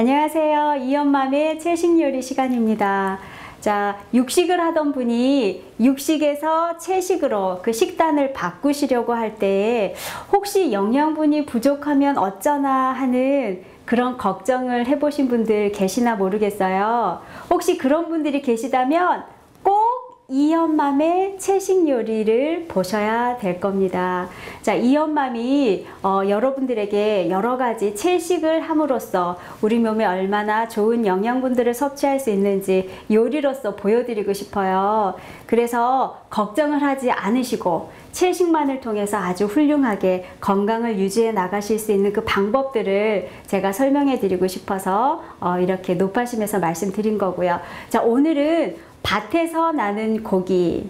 안녕하세요. 이엄맘의 채식 요리 시간입니다. 자, 육식을 하던 분이 육식에서 채식으로 그 식단을 바꾸시려고 할 때 혹시 영양분이 부족하면 어쩌나 하는 그런 걱정을 해보신 분들 계시나 모르겠어요. 혹시 그런 분들이 계시다면 꼭 이엄맘의 채식 요리를 보셔야 될 겁니다. 자, 이엄맘이 여러분들에게 여러 가지 채식을 함으로써 우리 몸에 얼마나 좋은 영양분들을 섭취할 수 있는지 요리로서 보여드리고 싶어요. 그래서 걱정을 하지 않으시고 채식만을 통해서 아주 훌륭하게 건강을 유지해 나가실 수 있는 그 방법들을 제가 설명해 드리고 싶어서 이렇게 높아심에서 말씀드린 거고요. 자, 오늘은 밭에서 나는 고기,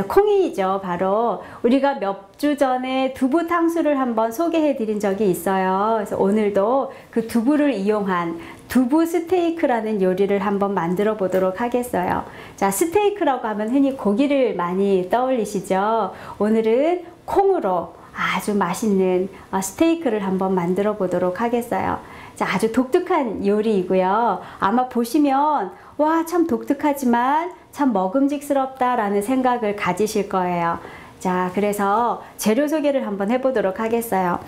콩이죠. 바로 우리가 몇 주 전에 두부 탕수를 한번 소개해 드린 적이 있어요. 그래서 오늘도 그 두부를 이용한 두부 스테이크라는 요리를 한번 만들어 보도록 하겠어요. 자, 스테이크라고 하면 흔히 고기를 많이 떠올리시죠. 오늘은 콩으로 아주 맛있는 스테이크를 한번 만들어 보도록 하겠어요. 자, 아주 독특한 요리이고요. 아마 보시면 와, 참 독특하지만 참 먹음직스럽다라는 생각을 가지실 거예요. 자, 그래서 재료 소개를 한번 해보도록 하겠어요.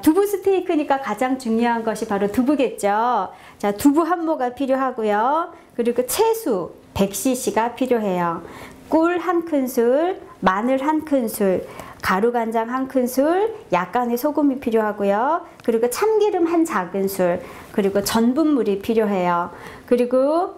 두부 스테이크니까 가장 중요한 것이 바로 두부겠죠. 자, 두부 한 모가 필요하고요. 그리고 채수 100cc가 필요해요. 꿀 1큰술, 마늘 1큰술, 가루간장 1큰술, 약간의 소금이 필요하고요. 그리고 참기름 1작은술, 그리고 전분물이 필요해요. 그리고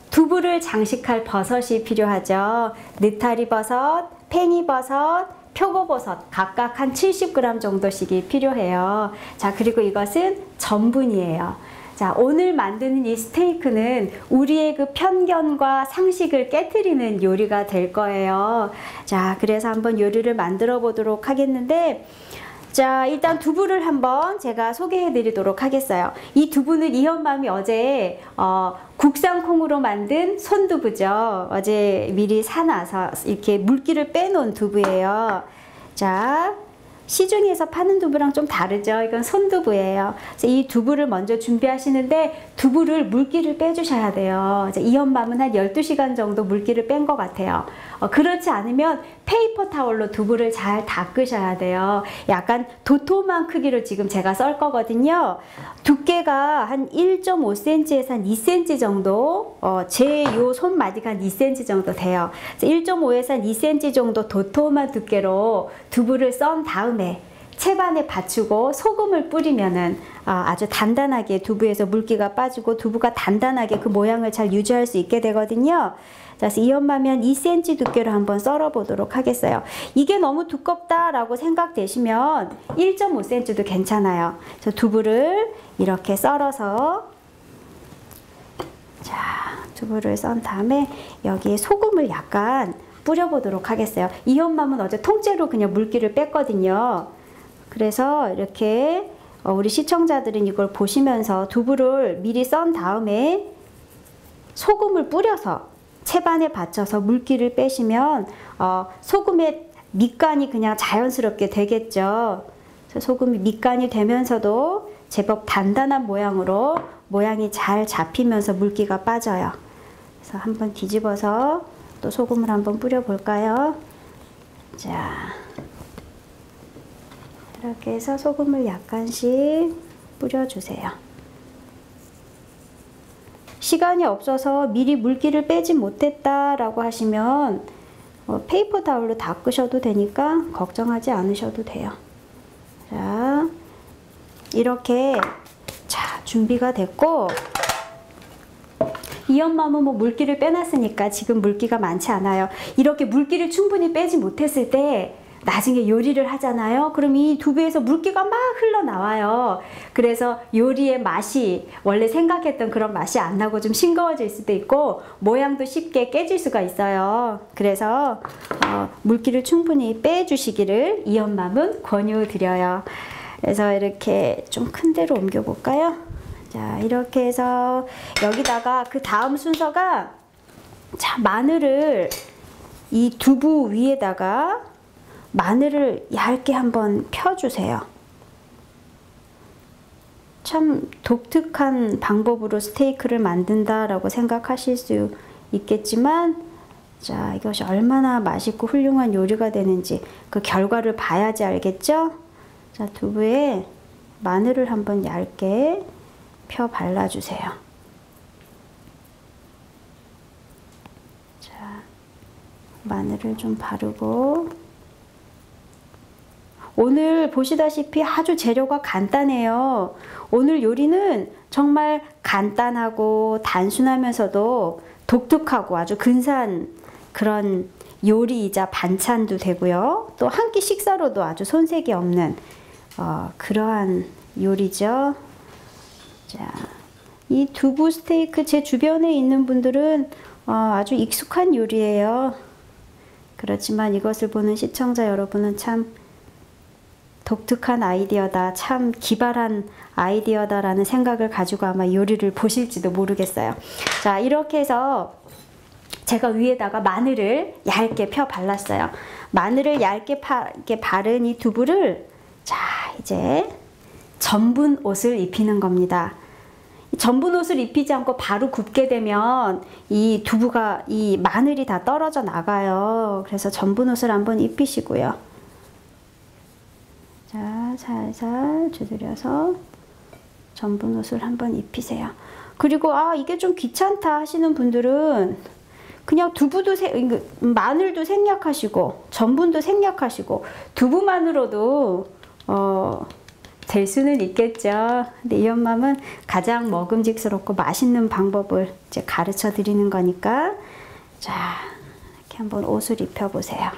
두부를 장식할 버섯이 필요하죠. 느타리 버섯, 팽이버섯, 표고버섯 각각 한 70g 정도씩이 필요해요. 자, 그리고 이것은 전분이에요. 자, 오늘 만드는 이 스테이크는 우리의 그 편견과 상식을 깨트리는 요리가 될 거예요. 자, 그래서 한번 요리를 만들어 보도록 하겠는데, 자, 일단 두부를 한번 제가 소개해 드리도록 하겠어요. 이 두부는 이엄맘이 어제 국산 콩으로 만든 손두부죠. 어제 미리 사놔서 이렇게 물기를 빼놓은 두부예요. 자, 시중에서 파는 두부랑 좀 다르죠. 이건 손두부예요. 그래서 이 두부를 먼저 준비하시는데 두부를 물기를 빼주셔야 돼요. 이엄맘은 한 12시간 정도 물기를 뺀 것 같아요. 그렇지 않으면 페이퍼 타월로 두부를 잘 닦으셔야 돼요. 약간 도톰한 크기로 지금 제가 썰 거거든요. 두께가 한 1.5cm에서 한 2cm 정도, 제 요 손마디가 한 2cm 정도 돼요. 1.5에서 한 2cm 정도 도톰한 두께로 두부를 썬 다음에 채반에 받치고 소금을 뿌리면은 아주 단단하게 두부에서 물기가 빠지고 두부가 단단하게 그 모양을 잘 유지할 수 있게 되거든요. 그래서 이엄맘이 2cm 두께로 한번 썰어 보도록 하겠어요. 이게 너무 두껍다라고 생각되시면 1.5cm도 괜찮아요. 그래서 두부를 이렇게 썰어서, 자, 두부를 썬 다음에 여기에 소금을 약간 뿌려보도록 하겠어요. 이엄맘은 어제 통째로 그냥 물기를 뺐거든요. 그래서 이렇게 우리 시청자들은 이걸 보시면서 두부를 미리 썬 다음에 소금을 뿌려서 채반에 받쳐서 물기를 빼시면 소금의 밑간이 그냥 자연스럽게 되겠죠. 그래서 소금이 밑간이 되면서도 제법 단단한 모양으로 모양이 잘 잡히면서 물기가 빠져요. 그래서 한번 뒤집어서 또 소금을 한번 뿌려 볼까요? 자, 이렇게 해서 소금을 약간씩 뿌려주세요. 시간이 없어서 미리 물기를 빼지 못했다라고 하시면 페이퍼 타올로 닦으셔도 되니까 걱정하지 않으셔도 돼요. 자, 이렇게 자, 준비가 됐고, 이엄맘은 뭐 물기를 빼놨으니까 지금 물기가 많지 않아요. 이렇게 물기를 충분히 빼지 못했을 때 나중에 요리를 하잖아요. 그럼 이 두부에서 물기가 막 흘러나와요. 그래서 요리의 맛이 원래 생각했던 그런 맛이 안 나고 좀 싱거워질 수도 있고 모양도 쉽게 깨질 수가 있어요. 그래서 물기를 충분히 빼주시기를 이엄맘은 권유드려요. 그래서 이렇게 좀 큰 데로 옮겨 볼까요? 자, 이렇게 해서 여기다가 그 다음 순서가, 자, 마늘을 이 두부 위에다가 마늘을 얇게 한번 펴주세요. 참 독특한 방법으로 스테이크를 만든다라고 생각하실 수 있겠지만, 자, 이것이 얼마나 맛있고 훌륭한 요리가 되는지 그 결과를 봐야지 알겠죠? 자, 두부에 마늘을 한번 얇게 펴 발라주세요. 자, 마늘을 좀 바르고, 오늘 보시다시피 아주 재료가 간단해요. 오늘 요리는 정말 간단하고 단순하면서도 독특하고 아주 근사한 그런 요리이자 반찬도 되고요. 또 한 끼 식사로도 아주 손색이 없는 그러한 요리죠. 자, 이 두부 스테이크 제 주변에 있는 분들은 아주 익숙한 요리예요. 그렇지만 이것을 보는 시청자 여러분은 참 독특한 아이디어다, 참 기발한 아이디어다라는 생각을 가지고 아마 요리를 보실지도 모르겠어요. 자, 이렇게 해서 제가 위에다가 마늘을 얇게 펴 발랐어요. 마늘을 얇게 바른 이 두부를, 자, 이제 전분 옷을 입히는 겁니다. 전분 옷을 입히지 않고 바로 굽게 되면 이 두부가, 이 마늘이 다 떨어져 나가요. 그래서 전분 옷을 한번 입히시고요. 자, 살살 두드려서 전분 옷을 한번 입히세요. 그리고 이게 좀 귀찮다 하시는 분들은 그냥 두부도 마늘도 생략하시고 전분도 생략하시고 두부만으로도 될 수는 있겠죠. 근데 이 엄마는 가장 먹음직스럽고 맛있는 방법을 이제 가르쳐 드리는 거니까, 자, 이렇게 한번 옷을 입혀 보세요.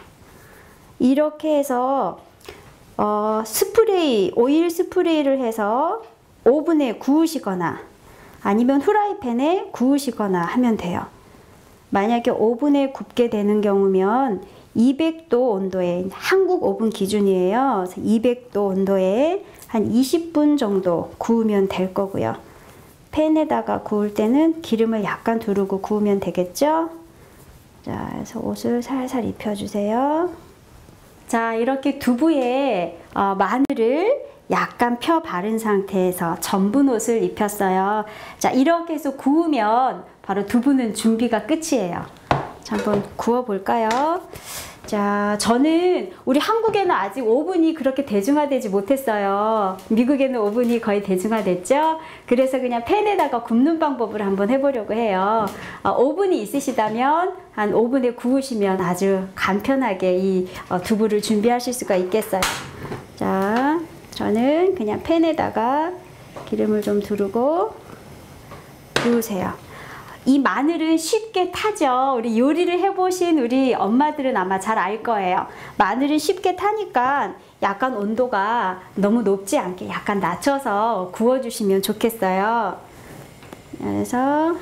이렇게 해서 스프레이, 오일 스프레이를 해서 오븐에 구우시거나 아니면 후라이팬에 구우시거나 하면 돼요. 만약에 오븐에 굽게 되는 경우면 200도 온도에, 한국 오븐 기준이에요. 200도 온도에 한 20분 정도 구우면 될 거고요. 팬에다가 구울 때는 기름을 약간 두르고 구우면 되겠죠? 자, 그래서 옷을 살살 입혀주세요. 자, 이렇게 두부에 마늘을 약간 펴 바른 상태에서 전분 옷을 입혔어요. 자, 이렇게 해서 구우면 바로 두부는 준비가 끝이에요. 자, 한번 구워 볼까요? 자, 저는 우리 한국에는 아직 오븐이 그렇게 대중화되지 못했어요. 미국에는 오븐이 거의 대중화됐죠. 그래서 그냥 팬에다가 굽는 방법을 한번 해보려고 해요. 오븐이 있으시다면 한 오븐에 구우시면 아주 간편하게 이 두부를 준비하실 수가 있겠어요. 자, 저는 그냥 팬에다가 기름을 좀 두르고 구우세요. 이 마늘은 쉽게 타죠. 우리 요리를 해보신 우리 엄마들은 아마 잘 알 거예요. 마늘은 쉽게 타니까 약간 온도가 너무 높지 않게 약간 낮춰서 구워주시면 좋겠어요. 그래서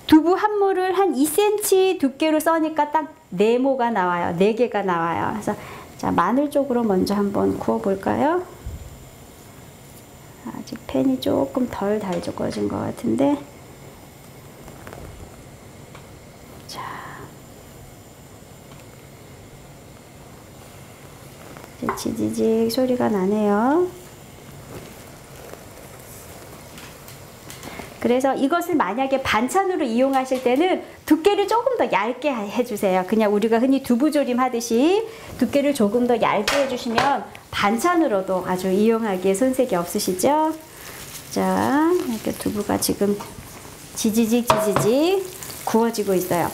두부 한 모를 한 2cm 두께로 써니까 딱 4모가 나와요. 4개가 나와요. 그래서 자, 마늘 쪽으로 먼저 한번 구워볼까요? 아직 팬이 조금 덜 달궈진 것 같은데, 자, 이제 지지직 소리가 나네요. 그래서 이것을 만약에 반찬으로 이용하실 때는 두께를 조금 더 얇게 해주세요. 그냥 우리가 흔히 두부조림 하듯이 두께를 조금 더 얇게 해주시면 반찬으로도 아주 이용하기에 손색이 없으시죠? 자, 이렇게 두부가 지금 지지직 구워지고 있어요.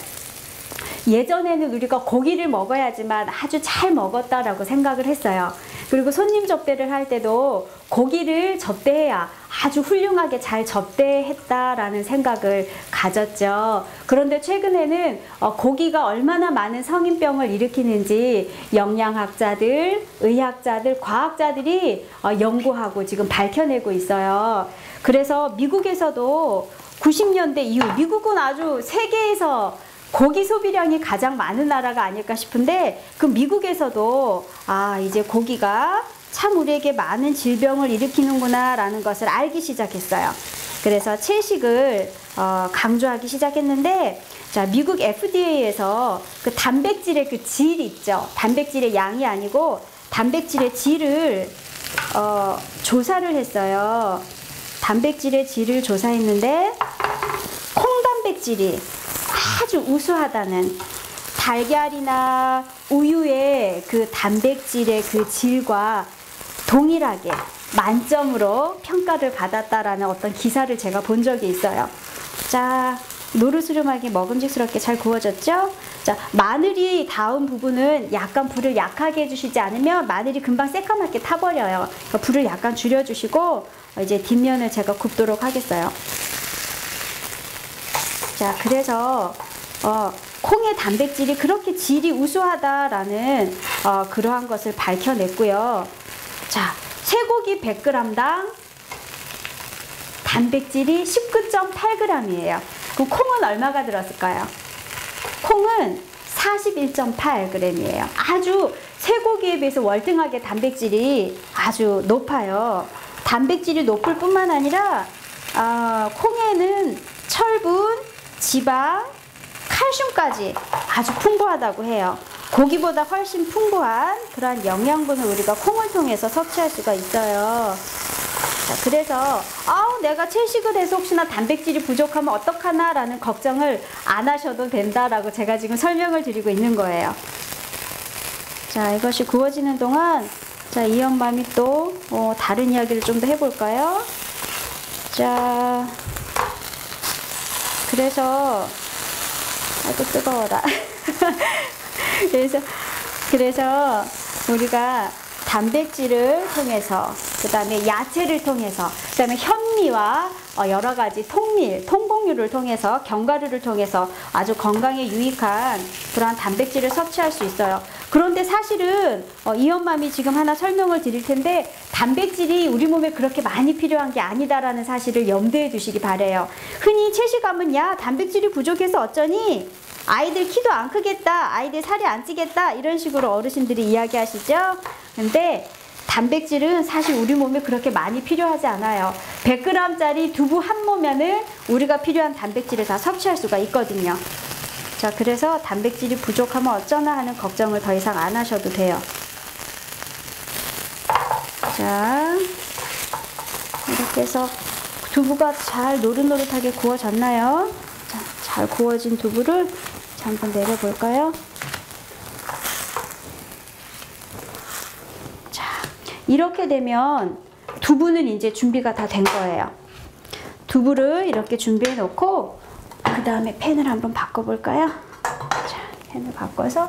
예전에는 우리가 고기를 먹어야지만 아주 잘 먹었다라고 생각을 했어요. 그리고 손님 접대를 할 때도 고기를 접대해야 아주 훌륭하게 잘 접대했다라는 생각을 가졌죠. 그런데 최근에는 고기가 얼마나 많은 성인병을 일으키는지 영양학자들, 의학자들, 과학자들이 연구하고 지금 밝혀내고 있어요. 그래서 미국에서도 90년대 이후, 미국은 아주 세계에서 고기 소비량이 가장 많은 나라가 아닐까 싶은데, 그 미국에서도 이제 고기가 참 우리에게 많은 질병을 일으키는구나 라는 것을 알기 시작했어요. 그래서 채식을 강조하기 시작했는데, 자, 미국 FDA에서 그 단백질의 그 질 있죠. 단백질의 양이 아니고 단백질의 질을 조사를 했어요. 단백질의 질을 조사했는데 콩 단백질이 아주 우수하다는, 달걀이나 우유의 그 단백질의 그 질과 동일하게 만점으로 평가를 받았다라는 어떤 기사를 제가 본 적이 있어요. 자, 노르스름하게 먹음직스럽게 잘 구워졌죠? 자, 마늘이 닿은 부분은 약간 불을 약하게 해주시지 않으면 마늘이 금방 새까맣게 타버려요. 그러니까 불을 약간 줄여주시고 이제 뒷면을 제가 굽도록 하겠어요. 자, 그래서 콩의 단백질이 그렇게 질이 우수하다라는 그러한 것을 밝혀냈고요. 자, 쇠고기 100g당 단백질이 19.8g이에요. 그럼 콩은 얼마가 들었을까요? 콩은 41.8g이에요. 아주 쇠고기에 비해서 월등하게 단백질이 아주 높아요. 단백질이 높을 뿐만 아니라 콩에는 철분, 지방, 칼슘까지 아주 풍부하다고 해요. 고기보다 훨씬 풍부한 그러한 영양분을 우리가 콩을 통해서 섭취할 수가 있어요. 자, 그래서 내가 채식을 해서 혹시나 단백질이 부족하면 어떡하나 라는 걱정을 안 하셔도 된다라고 제가 지금 설명을 드리고 있는 거예요. 자, 이것이 구워지는 동안 자, 이 엄마미 또 다른 이야기를 좀 더 해볼까요? 자, 그래서 아이고 뜨거워라. 그래서 우리가 단백질을 통해서, 그 다음에 야채를 통해서, 그 다음에 현미와 여러 가지 통밀, 통곡류를 통해서, 견과류를 통해서 아주 건강에 유익한 그러한 단백질을 섭취할 수 있어요. 그런데 사실은 이엄맘이 지금 하나 설명을 드릴 텐데 단백질이 우리 몸에 그렇게 많이 필요한 게 아니다라는 사실을 염두에 두시기 바래요. 흔히 채식하면 야, 단백질이 부족해서 어쩌니? 아이들 키도 안 크겠다, 아이들 살이 안 찌겠다, 이런 식으로 어르신들이 이야기하시죠. 근데 단백질은 사실 우리 몸에 그렇게 많이 필요하지 않아요. 100g짜리 두부 한 모면을 우리가 필요한 단백질을 다 섭취할 수가 있거든요. 자, 그래서 단백질이 부족하면 어쩌나 하는 걱정을 더 이상 안 하셔도 돼요. 자, 이렇게 해서 두부가 잘 노릇노릇하게 구워졌나요? 자, 잘 구워진 두부를 한번 내려볼까요? 자, 이렇게 되면 두부는 이제 준비가 다 된 거예요. 두부를 이렇게 준비해 놓고 그 다음에 팬을 한번 바꿔볼까요? 자, 팬을 바꿔서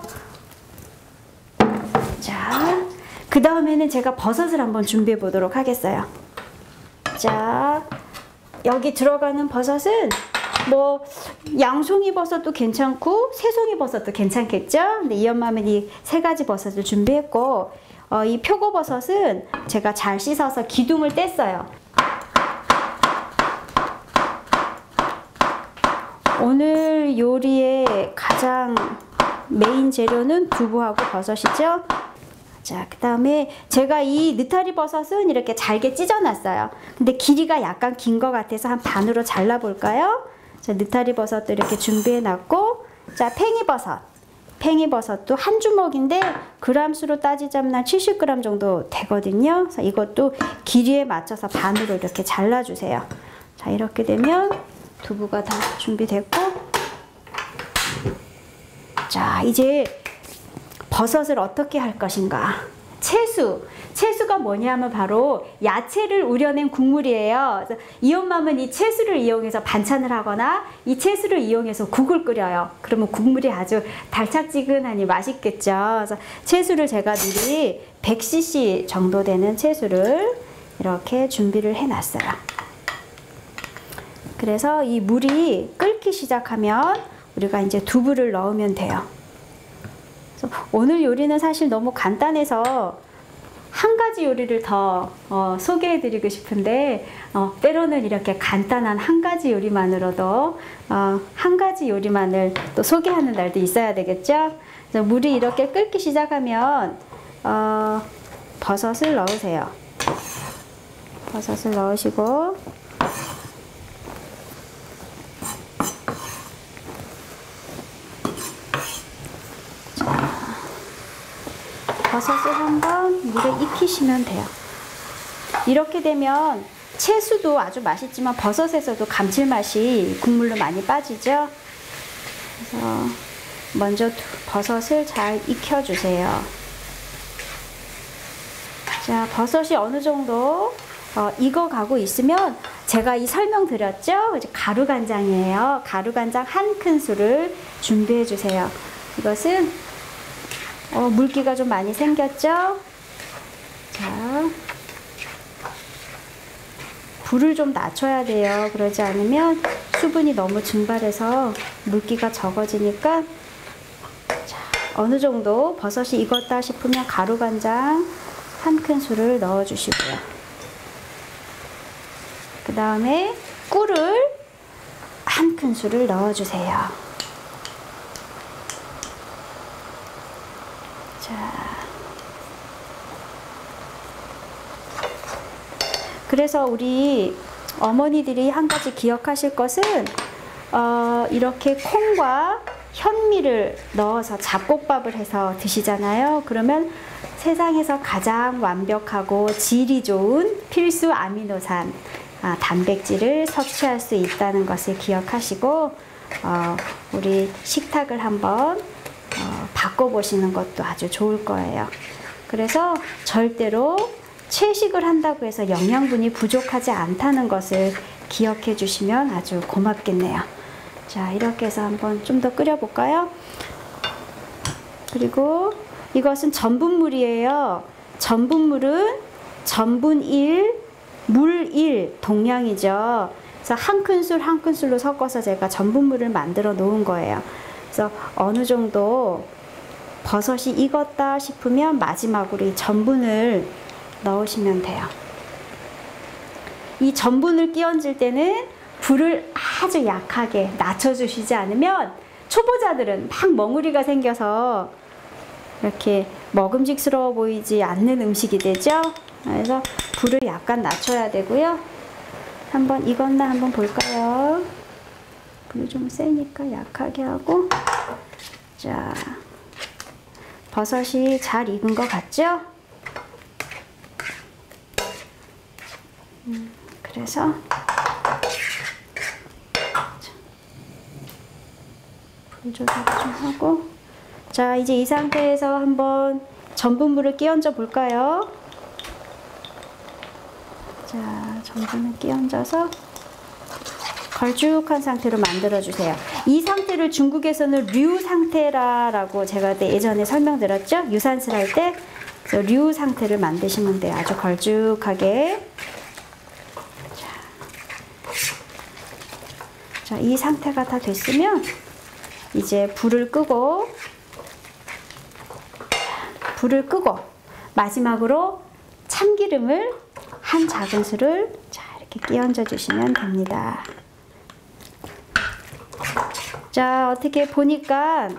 자, 그 다음에는 제가 버섯을 한번 준비해 보도록 하겠어요. 자, 여기 들어가는 버섯은 뭐 양송이 버섯도 괜찮고 새송이 버섯도 괜찮겠죠? 근데 이 엄마는 이 세 가지 버섯을 준비했고 이 표고버섯은 제가 잘 씻어서 기둥을 뗐어요. 오늘 요리의 가장 메인 재료는 두부하고 버섯이죠. 자, 그 다음에 제가 이 느타리 버섯은 이렇게 잘게 찢어놨어요. 근데 길이가 약간 긴 것 같아서 한 반으로 잘라볼까요? 자, 느타리 버섯도 이렇게 준비해놨고, 자, 팽이버섯도 한 주먹인데 그람수로 따지자면 한 70g 정도 되거든요. 그래서 이것도 길이에 맞춰서 반으로 이렇게 잘라주세요. 자, 이렇게 되면 두부가 다 준비됐고, 자, 이제 버섯을 어떻게 할 것인가? 채수가 뭐냐면 바로 야채를 우려낸 국물이에요. 이 엄마는 이 채수를 이용해서 반찬을 하거나 이 채수를 이용해서 국을 끓여요. 그러면 국물이 아주 달짝지근하니 맛있겠죠. 그래서 채수를 제가 미리 100cc 정도 되는 채수를 이렇게 준비를 해놨어요. 그래서 이 물이 끓기 시작하면 우리가 이제 두부를 넣으면 돼요. 오늘 요리는 사실 너무 간단해서 한 가지 요리를 더 소개해 드리고 싶은데 때로는 이렇게 간단한 한 가지 요리만으로도 한 가지 요리만을 또 소개하는 날도 있어야 되겠죠. 그래서 물이 이렇게 끓기 시작하면 버섯을 넣으세요. 버섯을 넣으시고 버섯을 한번 물에 익히시면 돼요. 이렇게 되면 채수도 아주 맛있지만 버섯에서도 감칠맛이 국물로 많이 빠지죠. 그래서 먼저 버섯을 잘 익혀주세요. 자, 버섯이 어느 정도 익어가고 있으면 제가 이 설명드렸죠? 이제 가루간장이에요. 가루간장 1큰술을 준비해 주세요. 이것은 물기가 좀 많이 생겼죠? 자, 불을 좀 낮춰야 돼요. 그러지 않으면 수분이 너무 증발해서 물기가 적어지니까. 자, 어느 정도 버섯이 익었다 싶으면 가루간장 1큰술을 넣어 주시고요. 그 다음에 꿀을 1큰술을 넣어 주세요. 자, 그래서 우리 어머니들이 한 가지 기억하실 것은 이렇게 콩과 현미를 넣어서 잡곡밥을 해서 드시잖아요. 그러면 세상에서 가장 완벽하고 질이 좋은 필수 아미노산, 단백질을 섭취할 수 있다는 것을 기억하시고 우리 식탁을 한번 바꿔보시는 것도 아주 좋을 거예요. 그래서 절대로 채식을 한다고 해서 영양분이 부족하지 않다는 것을 기억해 주시면 아주 고맙겠네요. 자, 이렇게 해서 한번 좀 더 끓여 볼까요? 그리고 이것은 전분물이에요. 전분물은 전분 1, 물 1 동량이죠. 그래서 1큰술 1큰술로 섞어서 제가 전분물을 만들어 놓은 거예요. 그래서 어느 정도 버섯이 익었다 싶으면 마지막으로 이 전분을 넣으시면 돼요. 이 전분을 끼얹을 때는 불을 아주 약하게 낮춰주시지 않으면 초보자들은 막 멍우리가 생겨서 이렇게 먹음직스러워 보이지 않는 음식이 되죠. 그래서 불을 약간 낮춰야 되고요. 한번 익었나 한번 볼까요? 불이 좀 세니까 약하게 하고. 자, 버섯이 잘 익은 것 같죠? 그래서 불 조절 좀 하고. 자, 이제 이 상태에서 한번 전분물을 끼얹어 볼까요? 자, 전분을 끼얹어서 걸쭉한 상태로 만들어 주세요. 이 상태를 중국에서는 류 상태라고 제가 예전에 설명드렸죠? 유산슬 할 때 류 상태를 만드시면 돼요. 아주 걸쭉하게. 자, 이 상태가 다 됐으면 이제 불을 끄고 마지막으로 참기름을 한 작은술을 자, 이렇게 끼얹어 주시면 됩니다. 자, 어떻게 보니까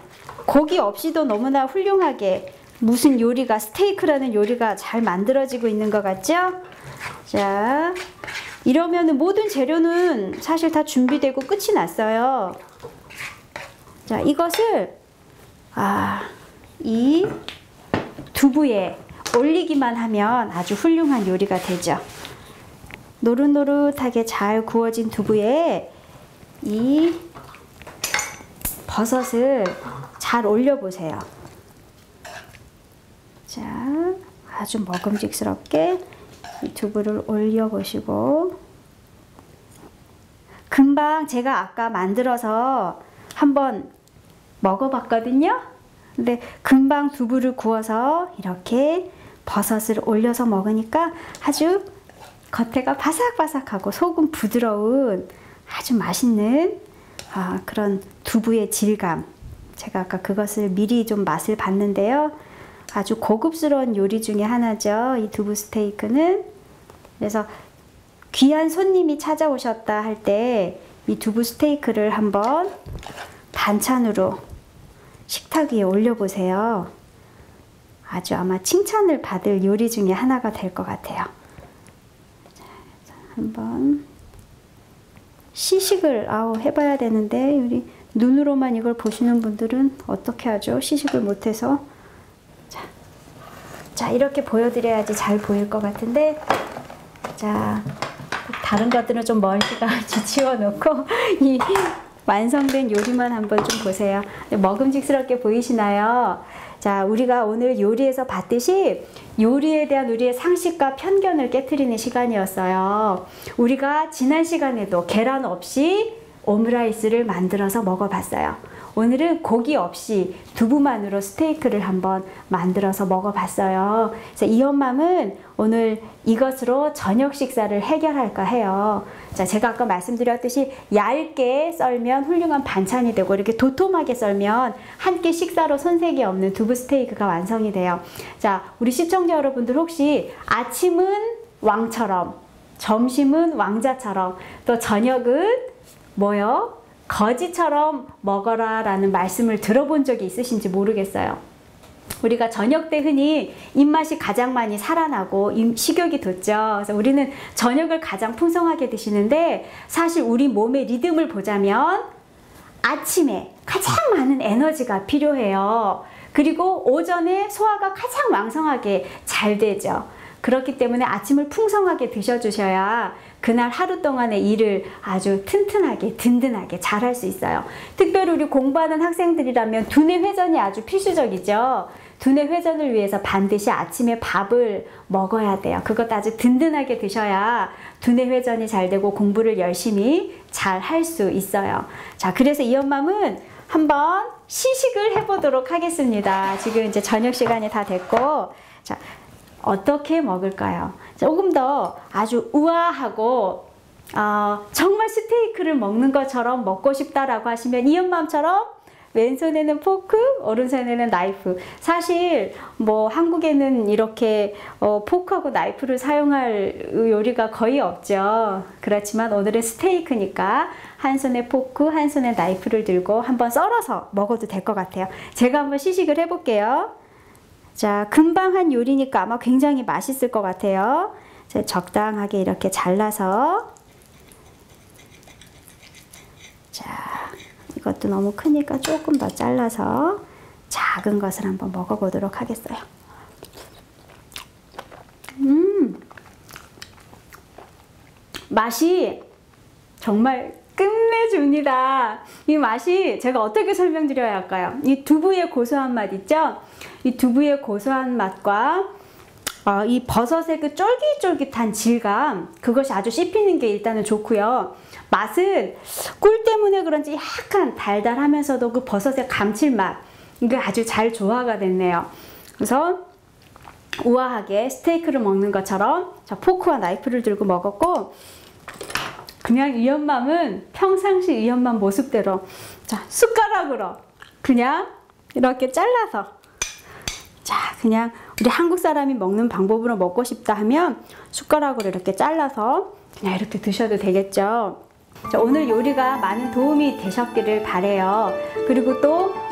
고기 없이도 너무나 훌륭하게 무슨 요리가, 스테이크라는 요리가 잘 만들어지고 있는 것 같죠? 자, 이러면 모든 재료는 사실 다 준비되고 끝이 났어요. 자, 이것을 이 두부에 올리기만 하면 아주 훌륭한 요리가 되죠. 노릇노릇하게 잘 구워진 두부에 이 버섯을 잘 올려보세요. 자, 아주 먹음직스럽게 이 두부를 올려보시고, 금방 제가 아까 만들어서 한번 먹어봤거든요. 근데 금방 두부를 구워서 이렇게 버섯을 올려서 먹으니까 아주 겉에가 바삭바삭하고 속은 부드러운 아주 맛있는 그런 두부의 질감. 제가 아까 그것을 미리 좀 맛을 봤는데요. 아주 고급스러운 요리 중에 하나죠. 이 두부 스테이크는. 그래서 귀한 손님이 찾아오셨다 할 때 이 두부 스테이크를 한번 반찬으로 식탁 위에 올려보세요. 아주 아마 칭찬을 받을 요리 중에 하나가 될 것 같아요. 자, 한번 시식을 해봐야 되는데 우리 눈으로만 이걸 보시는 분들은 어떻게 하죠? 시식을 못해서. 자, 이렇게 보여드려야지 잘 보일 것 같은데, 자, 다른 것들은 좀 멀리가 지치워놓고 이 완성된 요리만 한번 좀 보세요. 먹음직스럽게 보이시나요? 자, 우리가 오늘 요리에서 봤듯이 요리에 대한 우리의 상식과 편견을 깨트리는 시간이었어요. 우리가 지난 시간에도 계란 없이 오므라이스를 만들어서 먹어봤어요. 오늘은 고기 없이 두부만으로 스테이크를 한번 만들어서 먹어봤어요. 그래서 이엄맘은 오늘 이것으로 저녁 식사를 해결할까 해요. 자, 제가 아까 말씀드렸듯이 얇게 썰면 훌륭한 반찬이 되고 이렇게 도톰하게 썰면 한 끼 식사로 손색이 없는 두부 스테이크가 완성이 돼요. 자, 우리 시청자 여러분들 혹시 아침은 왕처럼, 점심은 왕자처럼, 또 저녁은 뭐요? 거지처럼 먹어라 라는 말씀을 들어본 적이 있으신지 모르겠어요. 우리가 저녁 때 흔히 입맛이 가장 많이 살아나고 식욕이 돋죠. 그래서 우리는 저녁을 가장 풍성하게 드시는데 사실 우리 몸의 리듬을 보자면 아침에 가장 많은 에너지가 필요해요. 그리고 오전에 소화가 가장 왕성하게 잘 되죠. 그렇기 때문에 아침을 풍성하게 드셔주셔야 그날 하루 동안의 일을 아주 튼튼하게 든든하게 잘 할 수 있어요. 특별히 우리 공부하는 학생들이라면 두뇌 회전이 아주 필수적이죠. 두뇌 회전을 위해서 반드시 아침에 밥을 먹어야 돼요. 그것도 아주 든든하게 드셔야 두뇌 회전이 잘 되고 공부를 열심히 잘 할 수 있어요. 자, 그래서 이엄맘은 한번 시식을 해보도록 하겠습니다. 지금 이제 저녁 시간이 다 됐고, 자, 어떻게 먹을까요? 조금 더 아주 우아하고 정말 스테이크를 먹는 것처럼 먹고 싶다라고 하시면 이엄맘처럼 왼손에는 포크, 오른손에는 나이프. 사실 뭐 한국에는 이렇게 포크하고 나이프를 사용할 요리가 거의 없죠. 그렇지만 오늘은 스테이크니까 한 손에 포크, 한 손에 나이프를 들고 한번 썰어서 먹어도 될 것 같아요. 제가 한번 시식을 해볼게요. 자, 금방 한 요리니까 아마 굉장히 맛있을 것 같아요. 자, 적당하게 이렇게 잘라서, 자, 이것도 너무 크니까 조금 더 잘라서 작은 것을 한번 먹어보도록 하겠어요. 맛이 정말 끝내줍니다. 이 맛이 제가 어떻게 설명드려야 할까요? 이 두부의 고소한 맛 있죠? 이 두부의 고소한 맛과 이 버섯의 그 쫄깃쫄깃한 질감, 그것이 아주 씹히는 게 일단은 좋고요. 맛은 꿀 때문에 그런지 약간 달달하면서도 그 버섯의 감칠맛, 이게 아주 잘 조화가 됐네요. 그래서 우아하게 스테이크를 먹는 것처럼 자, 포크와 나이프를 들고 먹었고, 그냥 이엄맘은 평상시 이엄맘 모습대로 자, 숟가락으로 그냥 이렇게 잘라서, 자, 그냥 우리 한국 사람이 먹는 방법으로 먹고 싶다 하면 숟가락으로 이렇게 잘라서 그냥 이렇게 드셔도 되겠죠. 자, 오늘 요리가 많은 도움이 되셨기를 바래요. 그리고 또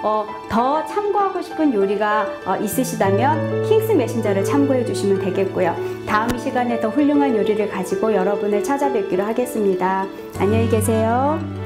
더 참고하고 싶은 요리가 있으시다면 킹스 메신저를 참고해 주시면 되겠고요. 다음 시간에 더 훌륭한 요리를 가지고 여러분을 찾아뵙기로 하겠습니다. 안녕히 계세요.